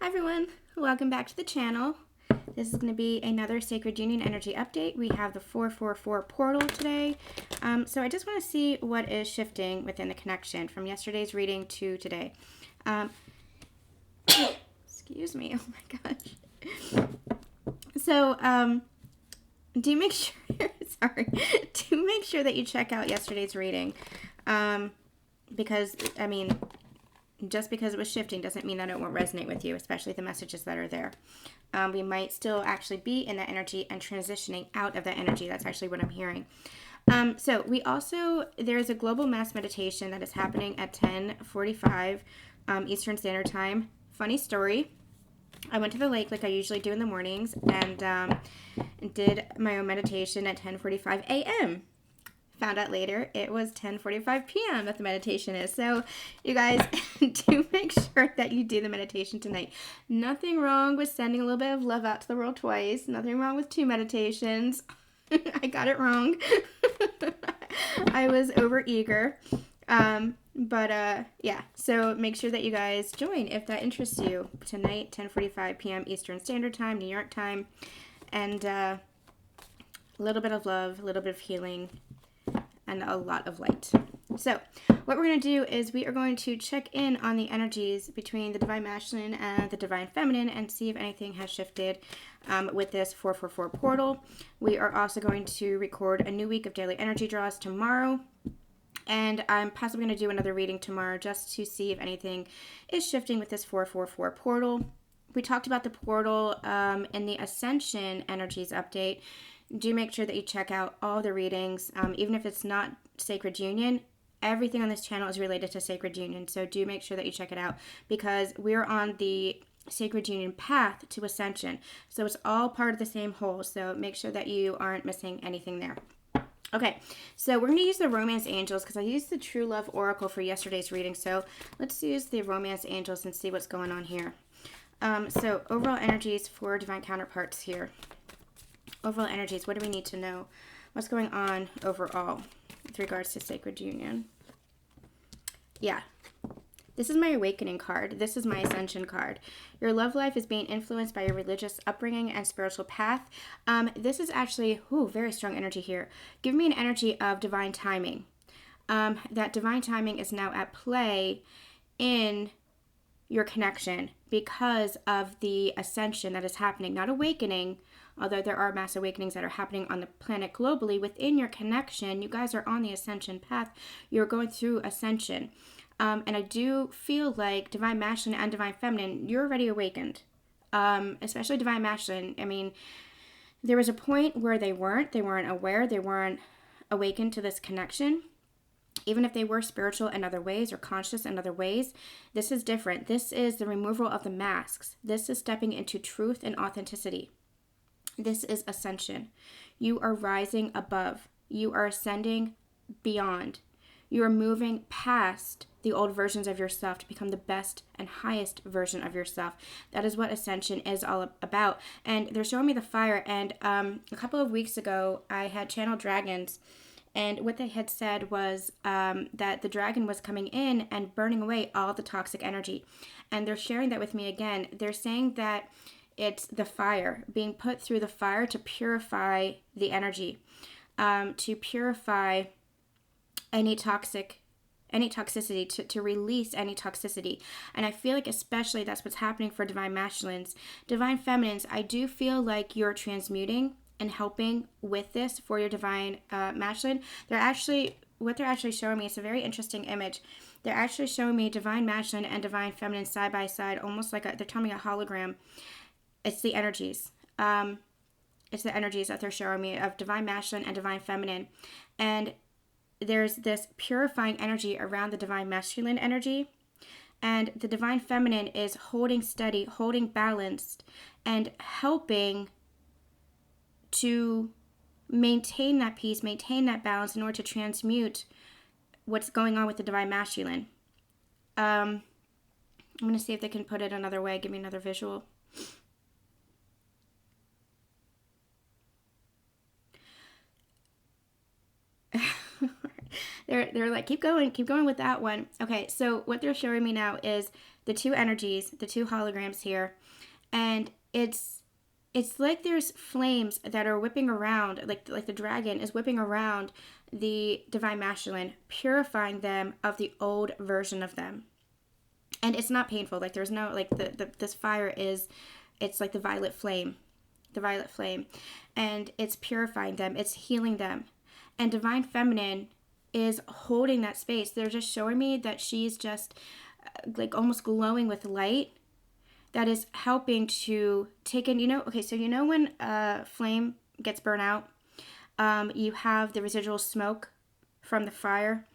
Hi everyone, welcome back to the channel. This is going to be another Sacred Union Energy update. We have the 444 portal today. So I just want to see what is shifting within the connection from yesterday's reading to today. Excuse me, oh my gosh. So do make sure, do make sure that you check out yesterday's reading. Because, I mean, just because it was shifting doesn't mean that it won't resonate with you, especially the messages that are there. We might still actually be in that energy and transitioning out of that energy. That's actually what I'm hearing. So we also, there's a global mass meditation that is happening at 10:45 Eastern Standard Time. Funny story. I went to the lake like I usually do in the mornings and did my own meditation at 10:45 a.m. Found out later it was 10:45 p.m. that the meditation is. So you guys do make sure that you do the meditation tonight. Nothing wrong with sending a little bit of love out to the world twice. Nothing wrong with 2 meditations. I got it wrong. I was over eager. Yeah, so make sure that you guys join if that interests you. Tonight, 10:45 p.m. Eastern Standard Time, New York time. And a little bit of love, a little bit of healing, and a lot of light. So what we're going to do is we are going to check in on the energies between the Divine Masculine and the Divine Feminine and see if anything has shifted with this 444 portal. We are also going to record a new week of daily energy draws tomorrow. And I'm possibly going to do another reading tomorrow just to see if anything is shifting with this 444 portal. We talked about the portal in the Ascension energies update. Do make sure that you check out all the readings, even if it's not Sacred Union. Everything on this channel is related to Sacred Union, so do make sure that you check it out because we're on the Sacred Union path to Ascension. So it's all part of the same whole, so make sure that you aren't missing anything there. Okay, so we're going to use the Romance Angels because I used the True Love Oracle for yesterday's reading, so let's use the Romance Angels and see what's going on here. So overall energies for divine counterparts here. Overall energies, what do we need to know? What's going on overall with regards to Sacred Union? Yeah. This is my Awakening card. This is my Ascension card. Your love life is being influenced by your religious upbringing and spiritual path. This is actually, very strong energy here. Give me an energy of divine timing. That divine timing is now at play in your connection because of the ascension that is happening, not awakening, although there are mass awakenings that are happening on the planet globally. Within your connection, you guys are on the ascension path. You're going through ascension. And I do feel like Divine Masculine and Divine Feminine, you're already awakened. Especially Divine Masculine. I mean, there was a point where they weren't aware, they weren't awakened to this connection. Even if they were spiritual in other ways or conscious in other ways, this is different. This is the removal of the masks. This is stepping into truth and authenticity. This is ascension. You are rising above. You are ascending beyond. You are moving past the old versions of yourself to become the best and highest version of yourself. That is what ascension is all about. And they're showing me the fire. And a couple of weeks ago, I had channeled dragons. And what they had said was that the dragon was coming in and burning away all the toxic energy. And they're sharing that with me again. They're saying that it's the fire, being put through the fire to purify the energy, to purify any toxicity, to release any toxicity. And I feel like especially that's what's happening for Divine Masculines. Divine Feminines, I do feel like you're transmuting and helping with this for your Divine Masculine. What they're actually showing me, it's a very interesting image. They're actually showing me Divine Masculine and Divine Feminine side by side, almost like they're telling me a hologram. It's the energies. It's the energies that they're showing me of Divine Masculine and Divine Feminine. And there's this purifying energy around the Divine Masculine energy. And the Divine Feminine is holding steady, holding balanced, and helping to maintain that peace, maintain that balance in order to transmute what's going on with the Divine Masculine. I'm going to see if they can put it another way. Give me another visual. They're like, keep going with that one. Okay, so what they're showing me now is the two energies, the two holograms here, and it's like there's flames that are whipping around, like the dragon is whipping around the divine masculine, purifying them of the old version of them. And it's not painful. Like there's no, like this fire is, it's like the violet flame, and it's purifying them, it's healing them. And divine feminine is holding that space. They're just showing me that she's just like almost glowing with light that is helping to take in, okay, so when a flame gets burnt out, you have the residual smoke from the fire.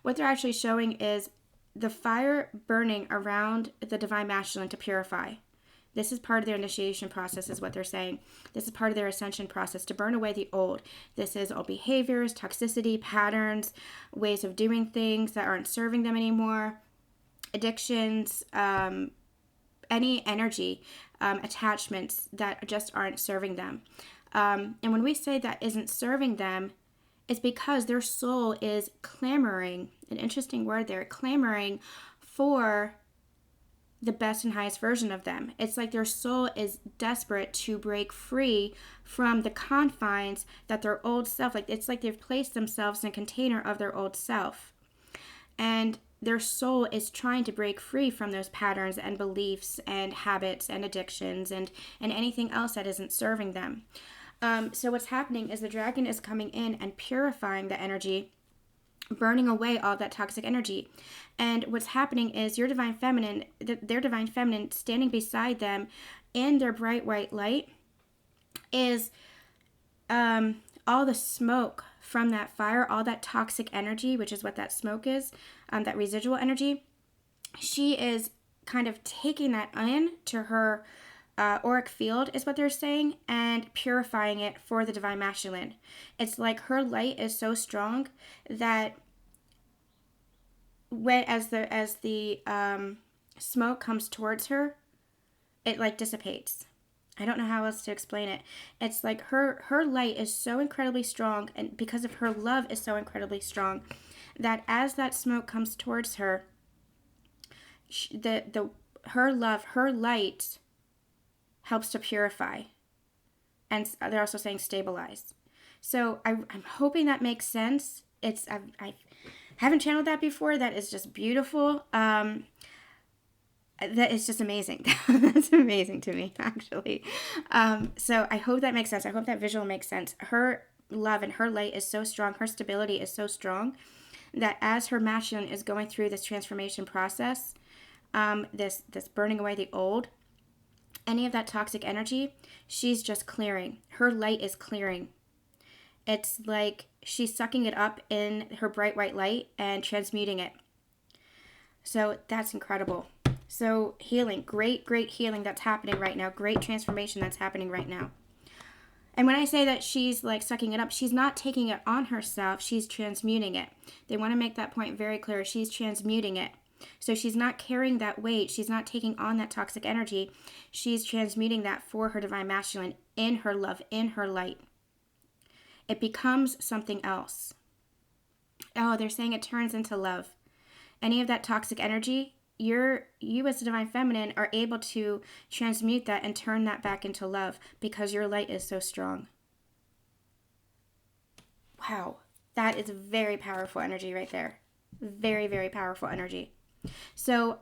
What they're actually showing is the fire burning around the divine masculine to purify. This is part of their initiation process, is what they're saying. This is part of their ascension process, to burn away the old. This is all behaviors, toxicity, patterns, ways of doing things that aren't serving them anymore, addictions, any energy, attachments that just aren't serving them. And when we say that isn't serving them, it's because their soul is clamoring, an interesting word there, clamoring for the best and highest version of them. It's like their soul is desperate to break free from the confines that their old self, like it's like they've placed themselves in a container of their old self. And their soul is trying to break free from those patterns and beliefs and habits and addictions and anything else that isn't serving them. So what's happening is the dragon is coming in and purifying the energy, burning away all that toxic energy. And what's happening is your divine feminine, their divine feminine standing beside them in their bright white light is all the smoke from that fire, all that toxic energy, which is what that smoke is, that residual energy. She is kind of taking that in to her auric field, is what they're saying, and purifying it for the divine masculine. It's like her light is so strong that when as the smoke comes towards her, it like dissipates. I don't know how else to explain it. It's like her light is so incredibly strong, and because of her love is so incredibly strong, that as that smoke comes towards her, her love, her light helps to purify. And they're also saying stabilize. So I'm hoping that makes sense. I haven't channeled that before. That is just beautiful. That is just amazing. That's amazing to me, actually. So I hope that makes sense. I hope that visual makes sense. Her love and her light is so strong. Her stability is so strong that as her masculine is going through this transformation process, this burning away the old, any of that toxic energy, she's just clearing. Her light is clearing. It's like she's sucking it up in her bright white light and transmuting it. So that's incredible. So healing, great healing that's happening right now. Great transformation that's happening right now. And when I say that she's like sucking it up, she's not taking it on herself. She's transmuting it. They want to make that point very clear. She's transmuting it. So she's not carrying that weight. She's not taking on that toxic energy. She's transmuting that for her divine masculine in her love, in her light. It becomes something else. Oh, they're saying it turns into love. Any of that toxic energy, you as the divine feminine are able to transmute that and turn that back into love because your light is so strong. Wow. That is very powerful energy right there. Very, very powerful energy. So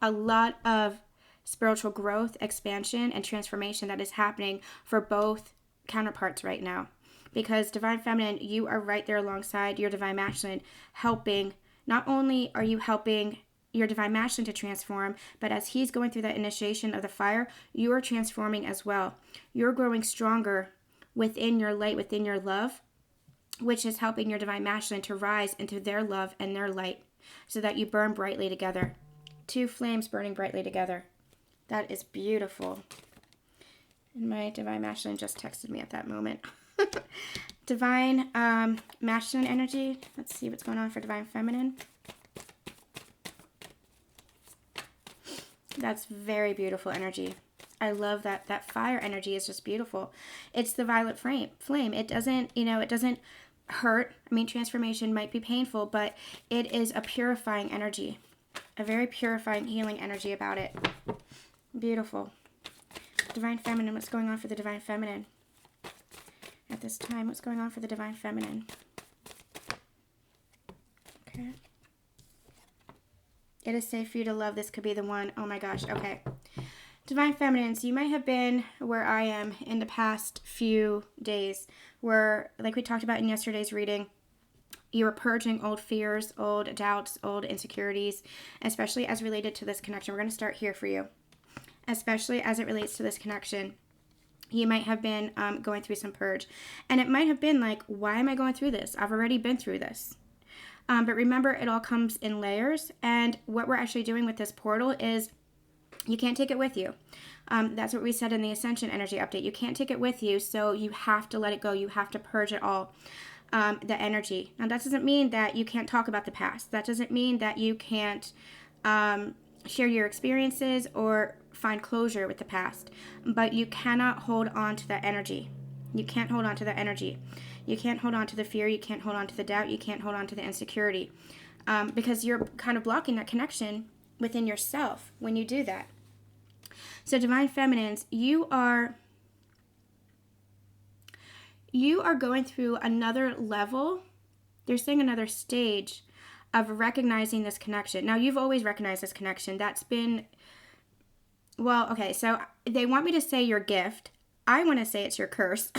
a lot of spiritual growth, expansion, and transformation that is happening for both counterparts right now. Because divine feminine, you are right there alongside your divine masculine, helping. Not only are you helping your divine masculine to transform, but as he's going through that initiation of the fire, you are transforming as well. You're growing stronger within your light, within your love, which is helping your divine masculine to rise into their love and their light, so that you burn brightly together. Two flames burning brightly together. That is beautiful. And my divine masculine just texted me at that moment. Divine masculine energy. Let's see what's going on for divine feminine. That's very beautiful energy. I love that. That fire energy is just beautiful. It's the violet flame. It doesn't, hurt. I mean, transformation might be painful, but it is a purifying energy, a very purifying, healing energy about it. Beautiful. Divine Feminine, what's going on for the Divine Feminine at this time? What's going on for the Divine Feminine? Okay. It is safe for you to love. This could be the one. Oh my gosh. Okay. Divine Feminines, you might have been where I am in the past few days, where, like we talked about in yesterday's reading, you were purging old fears, old doubts, old insecurities, especially as related to this connection. We're going to start here for you. Especially as it relates to this connection. You might have been going through some purge. And it might have been like, why am I going through this? I've already been through this. But remember, it all comes in layers. And what we're actually doing with this portal is you can't take it with you. That's what we said in the Ascension energy update. You can't take it with you, so you have to let it go. You have to purge it all, the energy. Now, that doesn't mean that you can't talk about the past. That doesn't mean that you can't share your experiences or find closure with the past. But you cannot hold on to that energy. You can't hold on to that energy. You can't hold on to the fear. You can't hold on to the doubt. You can't hold on to the insecurity. Because you're kind of blocking that connection within yourself when you do that. So Divine Feminines, you are going through another level. They're saying another stage of recognizing this connection. Now, you've always recognized this connection. That's been, well, okay, so they want me to say your gift. I want to say it's your curse.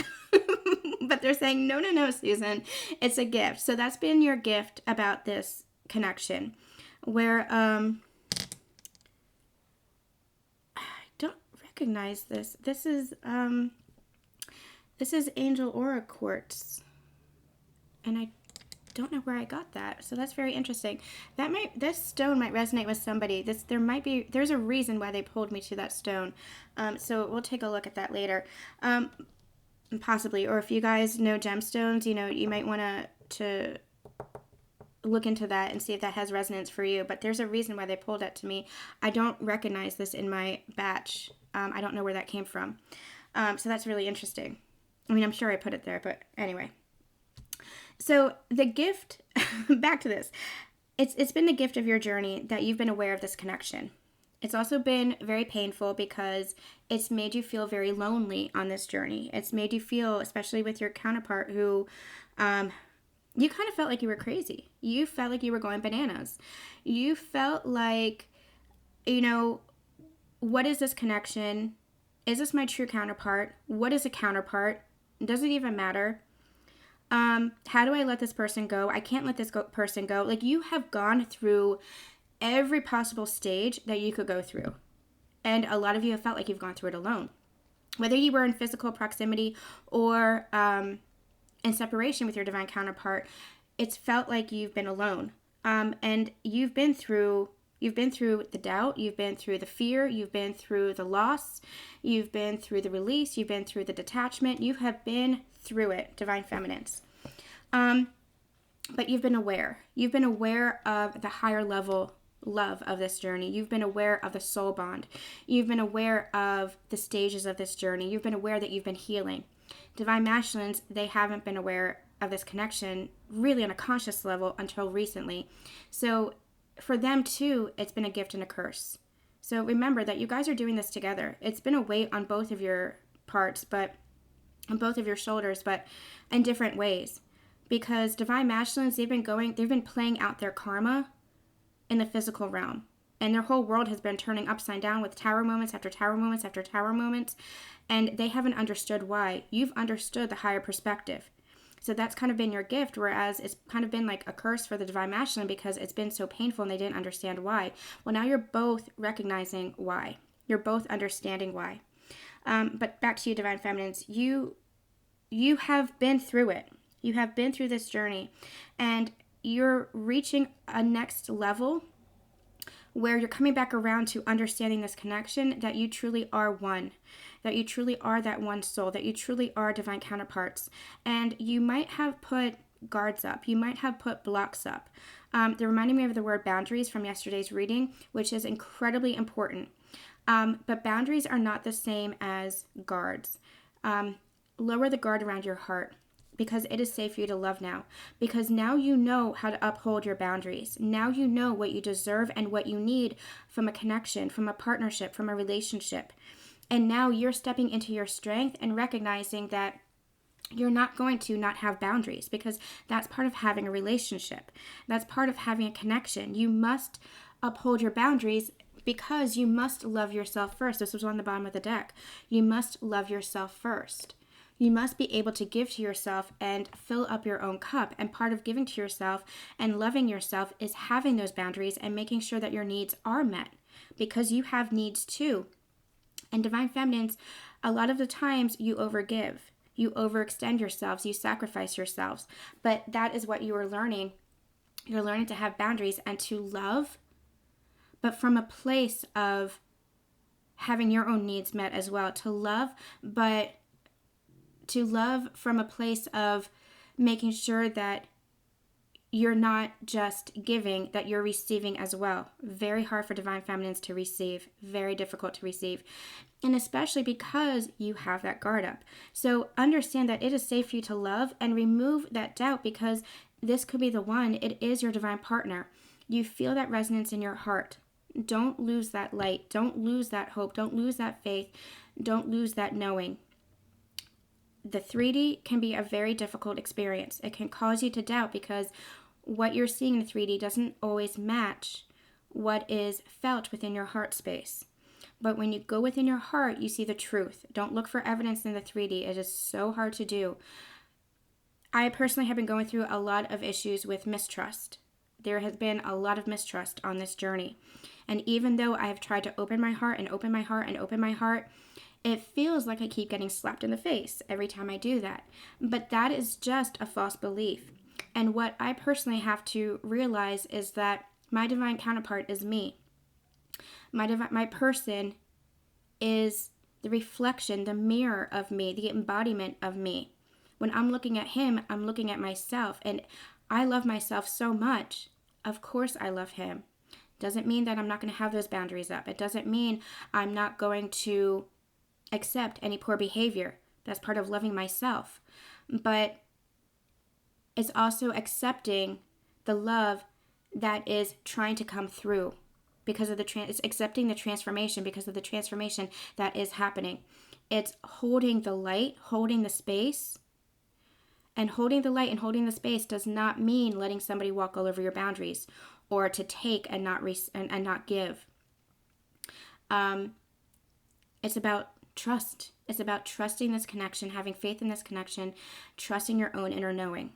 But they're saying, no, Susan, it's a gift. So that's been your gift about this connection, where I don't recognize this. This is Angel Aura Quartz, and I don't know where I got that. So that's very interesting. This stone might resonate with somebody. There's a reason why they pulled me to that stone. So we'll take a look at that later. Possibly, or if you guys know gemstones, you might want to look into that and see if that has resonance for you. But there's a reason why they pulled that to me. I don't recognize this in my batch. I don't know where that came from. So that's really interesting. I mean, I'm sure I put it there, but anyway. So the gift, back to this, it's been the gift of your journey that you've been aware of this connection. It's also been very painful because it's made you feel very lonely on this journey. It's made you feel, especially with your counterpart who, you kind of felt like you were crazy. You felt like you were going bananas. You felt like, what is this connection? Is this my true counterpart? What is a counterpart? Does it even matter? How do I let this person go? I can't let this person go. Like, you have gone through every possible stage that you could go through. And a lot of you have felt like you've gone through it alone. Whether you were in physical proximity or in separation with your divine counterpart, it's felt like you've been alone. And you've been through the doubt, you've been through the fear, you've been through the loss, you've been through the release, you've been through the detachment, you have been through it, Divine Feminines. But you've been aware. You've been aware of the higher level love of this journey. You've been aware of the soul bond. You've been aware of the stages of this journey. You've been aware that you've been healing. Divine Masculines, they haven't been aware of this connection really on a conscious level until recently. So for them too, it's been a gift and a curse. So remember that you guys are doing this together. It's been a weight on both of your parts, but on both of your shoulders, but in different ways. Because Divine Masculines, they've been playing out their karma in the physical realm. And their whole world has been turning upside down with tower moments after tower moments after tower moments. And they haven't understood why. You've understood the higher perspective. So that's kind of been your gift, whereas it's kind of been like a curse for the Divine Masculine because it's been so painful and they didn't understand why. Well, now you're both recognizing why. You're both understanding why. But back to you, Divine Feminines. You have been through it. You have been through this journey. And you're reaching a next level where you're coming back around to understanding this connection, that you truly are one, that you truly are that one soul, that you truly are divine counterparts. And you might have put guards up. You might have put blocks up. They're reminding me of the word boundaries from yesterday's reading, which is incredibly important. But boundaries are not the same as guards. Lower the guard around your heart, because it is safe for you to love now. Because now you know how to uphold your boundaries. Now you know what you deserve and what you need from a connection, from a partnership, from a relationship. And now you're stepping into your strength and recognizing that you're not going to not have boundaries, because that's part of having a relationship. That's part of having a connection. You must uphold your boundaries because you must love yourself first. This was on the bottom of the deck. You must love yourself first. You must be able to give to yourself and fill up your own cup. And part of giving to yourself and loving yourself is having those boundaries and making sure that your needs are met, because you have needs too. And Divine Feminines, a lot of the times you overgive. You overextend yourselves. You sacrifice yourselves. But that is what you are learning. You're learning to have boundaries and to love, but from a place of having your own needs met as well. To love, but to love from a place of making sure that you're not just giving, that you're receiving as well. Very hard for Divine Feminines to receive. Very difficult to receive. And especially because you have that guard up. So understand that it is safe for you to love and remove that doubt, because this could be the one. It is your divine partner. You feel that resonance in your heart. Don't lose that light. Don't lose that hope. Don't lose that faith. Don't lose that knowing. The 3D can be a very difficult experience. It can cause you to doubt, because what you're seeing in 3D doesn't always match what is felt within your heart space. But when you go within your heart, you see the truth. Don't look for evidence in the 3D. It is so hard to do. I personally have been going through a lot of issues with mistrust. There has been a lot of mistrust on this journey. And even though I have tried to open my heart and open my heart and open my heart, it feels like I keep getting slapped in the face every time I do that. But that is just a false belief. And what I personally have to realize is that my divine counterpart is me. My person is the reflection, the mirror of me, the embodiment of me. When I'm looking at him, I'm looking at myself. And I love myself so much. Of course I love him. Doesn't mean that I'm not going to have those boundaries up. It doesn't mean I'm not going to accept any poor behavior. That's part of loving myself. But it's also accepting the love that is trying to come through because of it's accepting the transformation because of the transformation that is happening. It's holding the light, holding the space. And holding the light and holding the space does not mean letting somebody walk all over your boundaries or to take and not give. It's about trust. It's about trusting this connection, having faith in this connection, trusting your own inner knowing.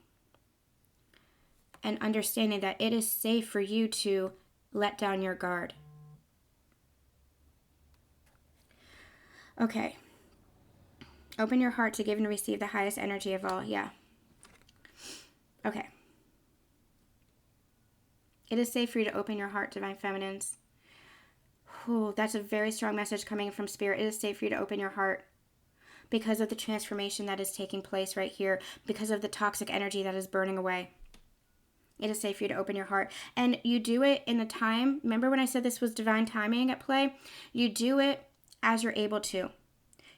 And understanding that it is safe for you to let down your guard. Okay. Open your heart to give and receive the highest energy of all. Yeah. Okay. It is safe for you to open your heart, Divine Feminines. Ooh, that's a very strong message coming from Spirit. It is safe for you to open your heart because of the transformation that is taking place right here, because of the toxic energy that is burning away. It is safe for you to open your heart. And you do it in the time. Remember when I said this was divine timing at play? You do it as you're able to.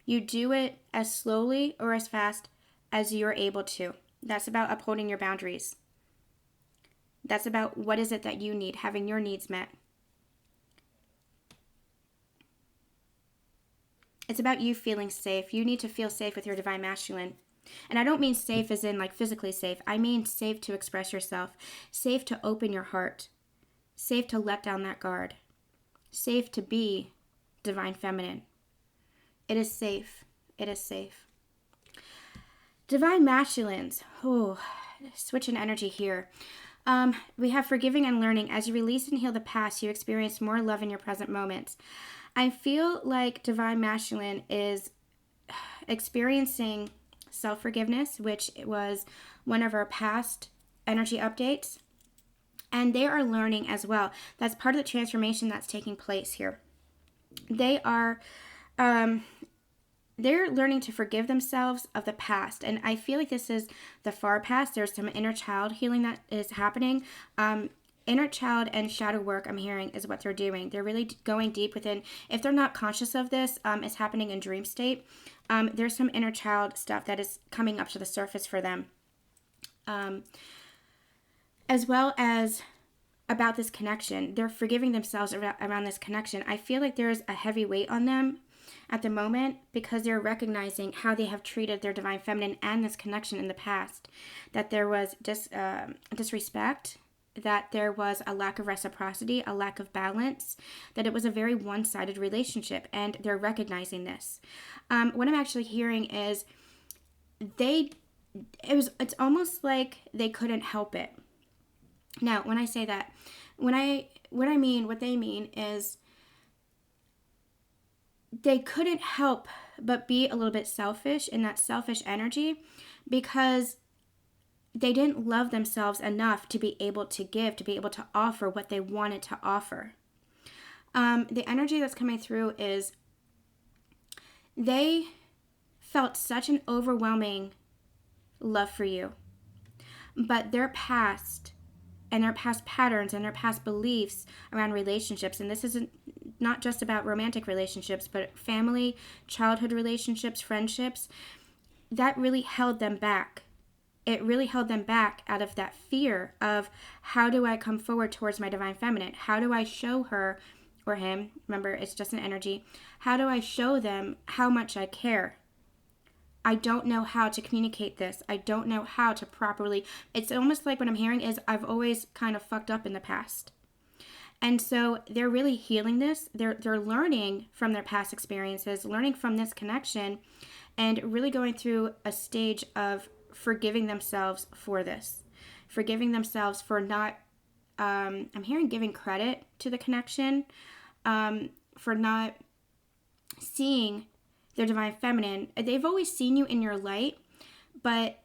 You do it as slowly or as fast as you're able to. That's about upholding your boundaries. That's about what is it that you need, having your needs met. It's about you feeling safe. You need to feel safe with your divine masculine. And I don't mean safe as in like physically safe. I mean safe to express yourself, safe to open your heart, safe to let down that guard, safe to be divine feminine. It is safe. It is safe. Divine masculines. Oh, switch in energy here. We have forgiving and learning. As you release and heal the past, you experience more love in your present moments. I feel like divine masculine is experiencing self-forgiveness, which was one of our past energy updates. And they are learning as well. That's part of the transformation that's taking place here. They are, they're learning to forgive themselves of the past. And I feel like this is the far past. There's some inner child healing that is happening. Inner child and shadow work, I'm hearing, is what they're doing. They're really going deep within. If they're not conscious of this, it's happening in dream state. There's some inner child stuff that is coming up to the surface for them. as well as about this connection. They're forgiving themselves around this connection. I feel like there's a heavy weight on them at the moment because they're recognizing how they have treated their divine feminine and this connection in the past. That there was disrespect, that there was a lack of reciprocity, a lack of balance, that it was a very one-sided relationship, and they're recognizing this. What I'm actually hearing is it's almost like they couldn't help it. Now, when I say that, what they mean is they couldn't help but be a little bit selfish in that selfish energy because they didn't love themselves enough to be able to give, to be able to offer what they wanted to offer. The energy that's coming through is they felt such an overwhelming love for you, but their past and their past patterns and their past beliefs around relationships, and this isn't not just about romantic relationships, but family, childhood relationships, friendships, that really held them back. It really held them back out of that fear of, how do I come forward towards my divine feminine? How do I show her or him, remember it's just an energy, how do I show them how much I care? I don't know how to communicate this. I don't know how to properly, it's almost like what I'm hearing is I've always kind of fucked up in the past. And so they're really healing this. They're learning from their past experiences, learning from this connection, and really going through a stage of forgiving themselves for this. Forgiving themselves for not, I'm hearing giving credit to the connection, for not seeing their divine feminine. They've always seen you in your light, but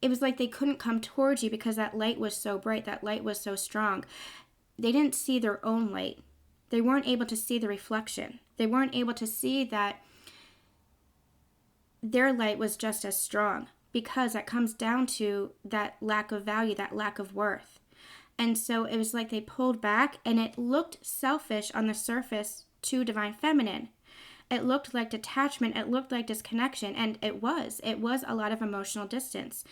it was like they couldn't come towards you because that light was so bright, that light was so strong. They didn't see their own light. They weren't able to see the reflection. They weren't able to see that their light was just as strong, because that comes down to that lack of value, that lack of worth. And so it was like they pulled back, and it looked selfish on the surface to divine feminine. It looked like detachment. It looked like disconnection. And it was a lot of emotional distance.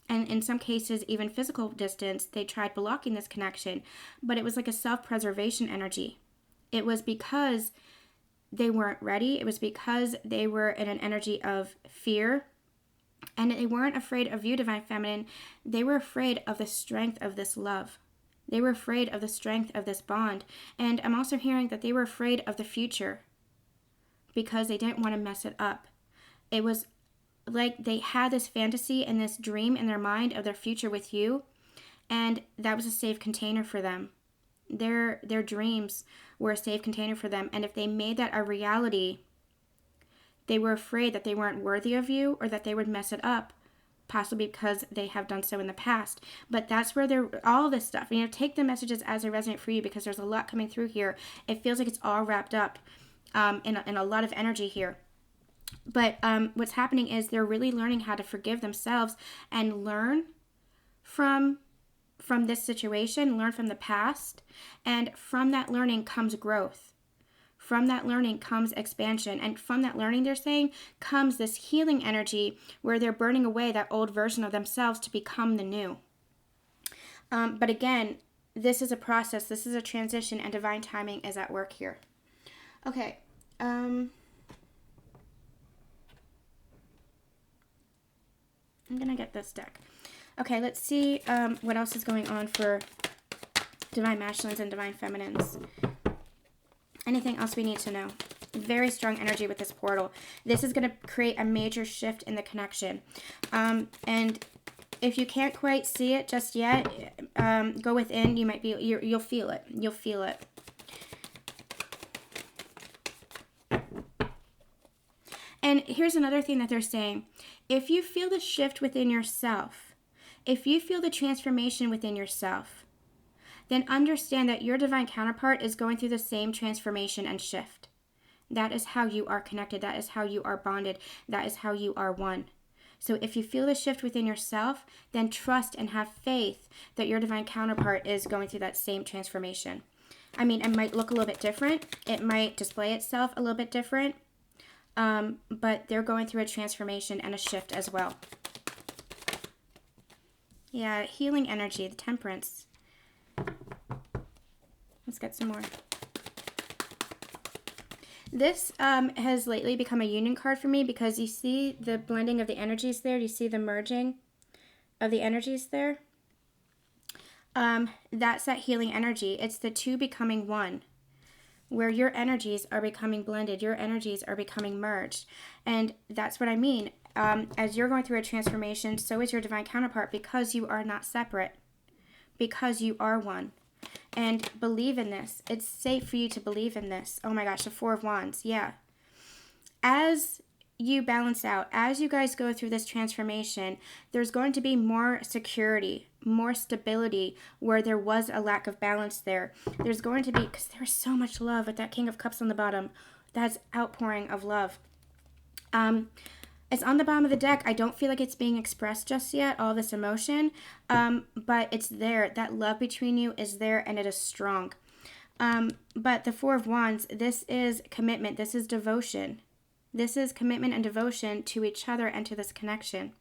And in some cases, even physical distance. They tried blocking this connection, but it was like a self-preservation energy. It was because they weren't ready. It was because they were in an energy of fear. And they weren't afraid of you, divine feminine. They were afraid of the strength of this love. They were afraid of the strength of this bond. And I'm also hearing that they were afraid of the future because they didn't want to mess it up. It was like they had this fantasy and this dream in their mind of their future with you, and that was a safe container for them. Their dreams were a safe container for them, and if they made that a reality, they were afraid that they weren't worthy of you or that they would mess it up, possibly because they have done so in the past. But that's where all this stuff, take the messages as they resonate for you, because there's a lot coming through here. It feels like it's all wrapped up in a lot of energy here. But what's happening is they're really learning how to forgive themselves and learn from this situation, learn from the past, and from that learning comes growth. From that learning comes expansion, and from that learning, they're saying, comes this healing energy where they're burning away that old version of themselves to become the new. But again, this is a process, this is a transition, and divine timing is at work here. Okay. I'm going to get this deck. Okay, let's see what else is going on for divine masculines and divine feminines. Anything else we need to know? Very strong energy with this portal. This is going to create a major shift in the connection. And if you can't quite see it just yet, go within. You'll feel it. You'll feel it. And here's another thing that they're saying. If you feel the shift within yourself, if you feel the transformation within yourself, then understand that your divine counterpart is going through the same transformation and shift. That is how you are connected. That is how you are bonded. That is how you are one. So if you feel the shift within yourself, then trust and have faith that your divine counterpart is going through that same transformation. I mean, it might look a little bit different. It might display itself a little bit different. But they're going through a transformation and a shift as well. Yeah, healing energy, the Temperance. Let's get some more. This has lately become a union card for me because you see the blending of the energies there. You see the merging of the energies there. That's that healing energy. It's the two becoming one, where your energies are becoming blended. Your energies are becoming merged. And that's what I mean. As you're going through a transformation, so is your divine counterpart, because you are not separate, because you are one. And believe in this. It's safe for you to believe in this. Oh my gosh, the Four of Wands. Yeah. As you balance out, as you guys go through this transformation, there's going to be more security, more stability where there was a lack of balance there. There's going to be, because there's so much love with that King of Cups on the bottom. That's outpouring of love. It's on the bottom of the deck. I don't feel like it's being expressed just yet, all this emotion, but it's there. That love between you is there, and it is strong. But the Four of Wands, this is commitment. This is devotion. This is commitment and devotion to each other and to this connection.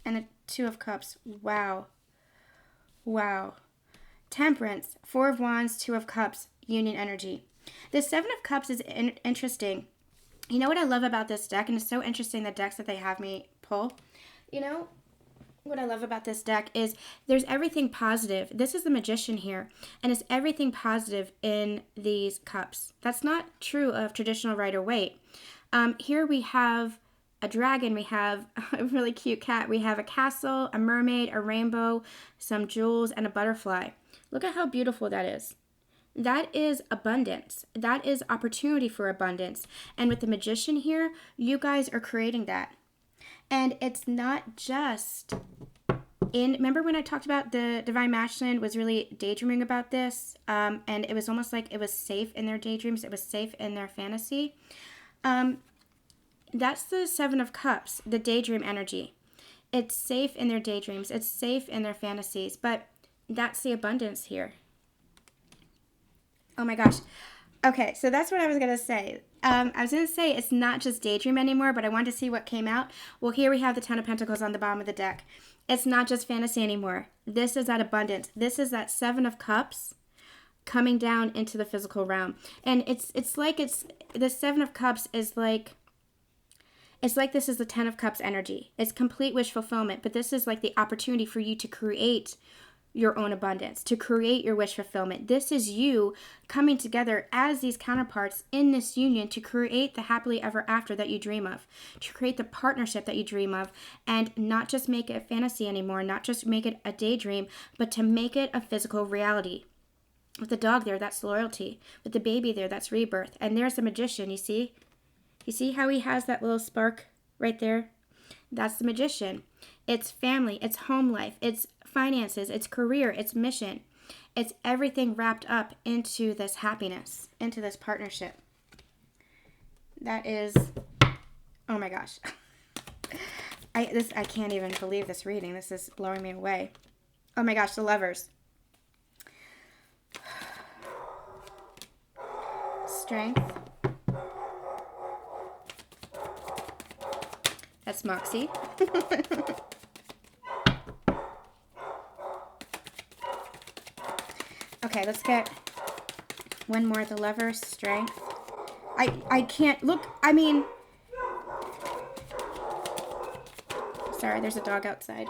And the Two of Cups. Wow. Wow. Temperance, Four of Wands, Two of Cups, union energy. The Seven of Cups is interesting. You know what I love about this deck, and it's so interesting, the decks that they have me pull. You know what I love about this deck is there's everything positive. This is the Magician here, and it's everything positive in these cups. That's not true of traditional Rider-Waite. Here we have a dragon, we have a really cute cat, we have a castle, a mermaid, a rainbow, some jewels, and a butterfly. Look at how beautiful that is. That is abundance. That is opportunity for abundance. And with the Magician here, you guys are creating that. And it's not just in, remember when I talked about the Divine Masculine was really daydreaming about this? And it was almost like it was safe in their daydreams. It was safe in their fantasy. That's the Seven of Cups, the daydream energy. It's safe in their daydreams. It's safe in their fantasies. But that's the abundance here. Oh my gosh. Okay, so that's what I was going to say. I was going to say it's not just daydream anymore, but I wanted to see what came out. Well, here we have the Ten of Pentacles on the bottom of the deck. It's not just fantasy anymore. This is that abundance. This is that Seven of Cups coming down into the physical realm. And it's like the Seven of Cups is like, it's like this is the Ten of Cups energy. It's complete wish fulfillment, but this is like the opportunity for you to create your own abundance, to create your wish fulfillment. This is you coming together as these counterparts in this union to create the happily ever after that you dream of, to create the partnership that you dream of, and not just make it a fantasy anymore, not just make it a daydream, but to make it a physical reality. With the dog there, that's loyalty. With the baby there, that's rebirth. And there's the Magician, you see? You see how he has that little spark right there? That's the Magician. It's family, it's home life, it's finances, it's career, it's mission. It's everything wrapped up into this happiness, into this partnership. That is, oh my gosh. I can't even believe this reading. This is blowing me away. Oh my gosh, the Lovers. Strength. That's Moxie. Okay, let's get one more. The Lovers, Strength. I can't look. I mean, sorry, there's a dog outside.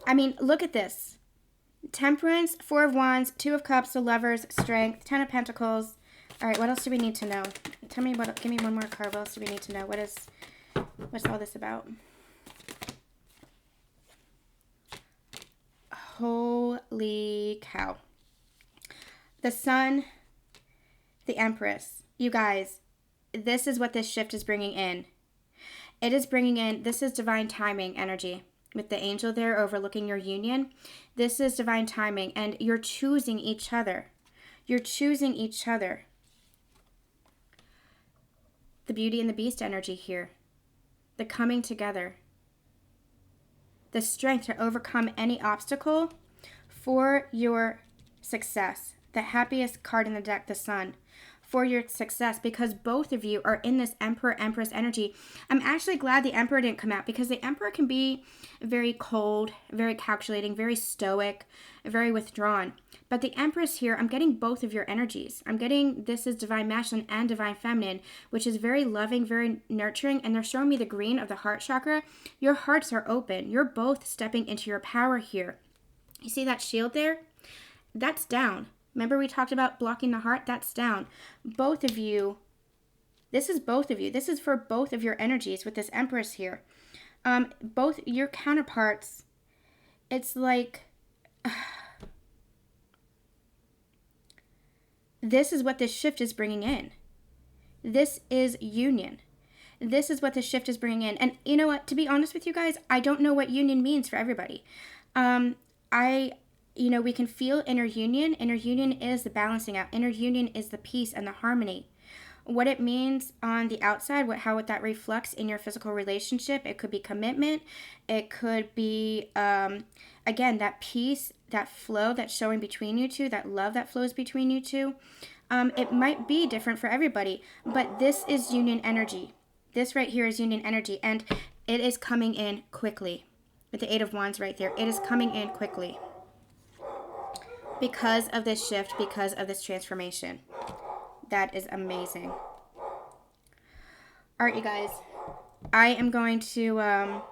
I mean, look at this. Temperance, Four of Wands, Two of Cups, the Lovers, Strength, Ten of Pentacles. All right, what else do we need to know? Tell me what. Give me one more card. What else do we need to know? What's all this about? Holy cow. The Sun, the Empress. You guys, this is what this shift is bringing in. It is bringing in, this is divine timing energy. With the angel there overlooking your union. This is divine timing, and you're choosing each other. You're choosing each other. The Beauty and the Beast energy here. The coming together. The strength to overcome any obstacle for your success. The happiest card in the deck, the Sun. for your success, because both of you are in this Emperor, Empress energy. I'm actually glad the Emperor didn't come out, because the Emperor can be very cold, very calculating, very stoic, very withdrawn. But the Empress here, I'm getting both of your energies. I'm getting this is Divine Masculine and Divine Feminine, which is very loving, very nurturing, and they're showing me the green of the heart chakra. Your hearts are open. You're both stepping into your power here. You see that shield there? That's down. Remember we talked about blocking the heart? That's down. Both of you, this is both of you. This is for both of your energies with this Empress here. Both your counterparts, it's like, this is what this shift is bringing in. This is union. This is what this shift is bringing in. And you know what? To be honest with you guys, I don't know what union means for everybody. We can feel inner union. Inner union is the balancing out. Inner union is the peace and the harmony. What it means on the outside, how that reflects in your physical relationship, it could be commitment. It could be, again, that peace, that flow that's showing between you two, that love that flows between you two. It might be different for everybody, but this is union energy. This right here is union energy, and it is coming in quickly. With the Eight of Wands right there, it is coming in quickly. Because of this shift, because of this transformation. That is amazing. All right, you guys. I am going to, I'm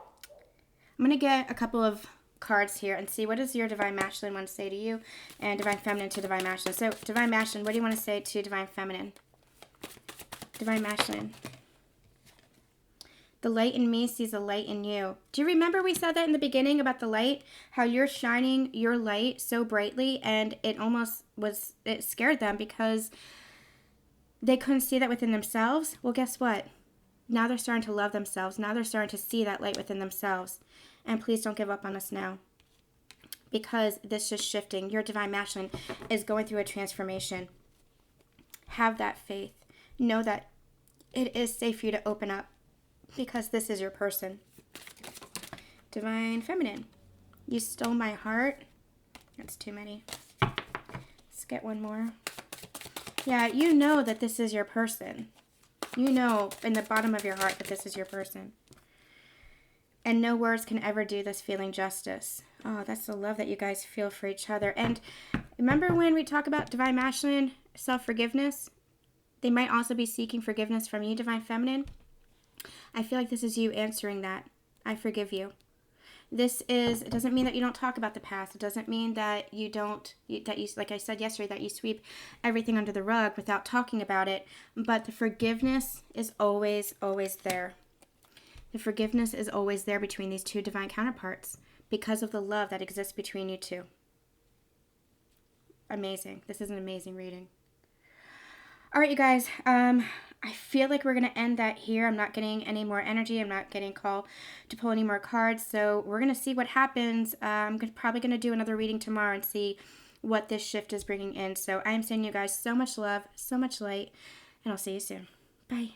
going to get a couple of cards here and see what does your Divine Masculine want to say to you and Divine Feminine to Divine Masculine. So, Divine Masculine, what do you want to say to Divine Feminine? Divine Masculine. The light in me sees a light in you. Do you remember we said that in the beginning about the light? How you're shining your light so brightly, and it scared them because they couldn't see that within themselves. Well, guess what? Now they're starting to love themselves. Now they're starting to see that light within themselves. And please don't give up on us now, because this is shifting. Your Divine Masculine is going through a transformation. Have that faith. Know that it is safe for you to open up, because this is your person. Divine Feminine. You stole my heart. That's too many. Let's get one more. Yeah, you know that this is your person. You know in the bottom of your heart that this is your person. And no words can ever do this feeling justice. Oh, that's the love that you guys feel for each other. And remember when we talk about Divine Masculine, self-forgiveness? They might also be seeking forgiveness from you, Divine Feminine. I feel like this is you answering that. I forgive you. It doesn't mean that you don't talk about the past. It doesn't mean that you like I said yesterday, that you sweep everything under the rug without talking about it. But the forgiveness is always, always there. The forgiveness is always there between these two divine counterparts because of the love that exists between you two. Amazing. This is an amazing reading. All right, you guys. I feel like we're going to end that here. I'm not getting any more energy. I'm not getting called to pull any more cards. So we're going to see what happens. I'm probably going to do another reading tomorrow and see what this shift is bringing in. So I am sending you guys so much love, so much light, and I'll see you soon. Bye.